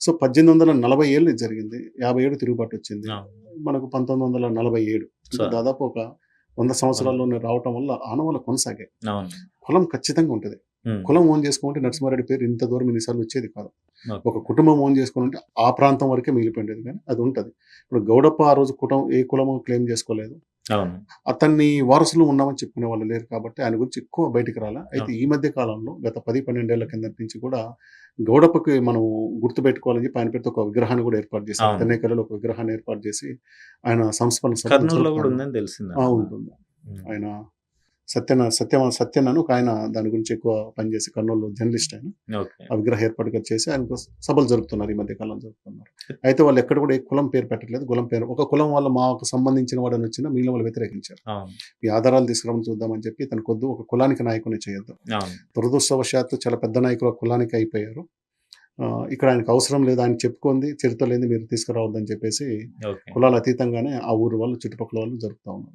So 1840 ఏళ్ళు ఇది జరిగింది. 57 తిరుగుబాటు వచ్చింది. అవును. మనకు 1947 సో అంటే దాదాపు ఒక 100 అవును. సంవత్సరాల్లోనే రావటం వల్ల ఆనవాళ్ళు కొనసాగాయి. అవును. కులం ఖచ్చితంగా ఉంటది. హ్మ్. కులం ఓన్ చేసుకుంటే నరసింహారెడ్డి పేరు ఇంత దూరం ఇన్ని సార్లు వచ్చేది కాదు. ఓకే. ఒక కుటుంబం ఓన్ చేసుకొనుంటే ఆ ప్రాంతం వరకే మిగిలిపోయిండేది గానీ అది ఉంటది. ఇప్పుడు గౌడప్ప ఆ రోజు ఏ కులము క్లెయిమ్ చేసుకోలేదు. అవును. అతన్ని వారసులు ఉన్నామని చెప్పుకునేవాళ్ళు లేరు కాబట్టి ఆయన గురించి ఎక్కువ బయటికి రాలా. అయితే అవును. ఈ మధ్య కాలంలో గత 10, 12 ఏళ్ల కిందటి నుంచి కూడా గౌడప్పకి మనం గుర్తుపెట్టుకోవాలని చెప్పి ఆయన పేరుతో ఒక విగ్రహాన్ని కూడా ఏర్పాటు చేశారు. అవును. తెన్నేకల్లో ఒక విగ్రహాన్ని ఏర్పాటు చేసి ఆయన సంస్మరణ సభలు కర్నూలులో జరుపుతా గూడా ఉన్నారు. ఉందని తెలిసిందండి నాకు. ఉంటుంది. హ్మ్. ఆయన సత్యన్ అని ఒకాయన దాని గురించి ఎక్కువ పనిచేసి కర్నూలులో జర్నలిస్ట్ ఆయన. ఓకే. ఆ విగ్రహ ఏర్పాటుగా చేసి ఆయనకు సభలు జరుపుతున్నారు. ఈ మధ్య కాలంలో జరుపుతున్నారు. అయితే వాళ్ళు ఎక్కడ కూడా ఏ కులం పేరు పెట్టట్లేదు. కులం పేరు ఒక కులం వాళ్ళు మాకు సంబంధించిన వాడని వచ్చినా మిగిలిన వాళ్ళు వ్యతిరేకించారు. అవును. ఈ ఆధారాలు తీసుకురావడం చూద్దామని చెప్పి ఇతనికొద్దు ఒక కులానికి నాయకుడిని చేయొద్దు. అవును. దురదృష్టవశాత్తు చాలా పెద్ద నాయకులు ఆ కులానికి అయిపోయారు. ఇక్కడ ఆయనకు అవసరం లేదు. ఆయన చెప్పుకుంది చరిత్ర లేనిది మీరు తీసుకురావద్దని చెప్పేసి ఓకే. కులాలు అతీతంగానే ఆ ఊరు వాళ్ళు చుట్టుపక్కల వాళ్ళు జరుపుతా ఉన్నారు.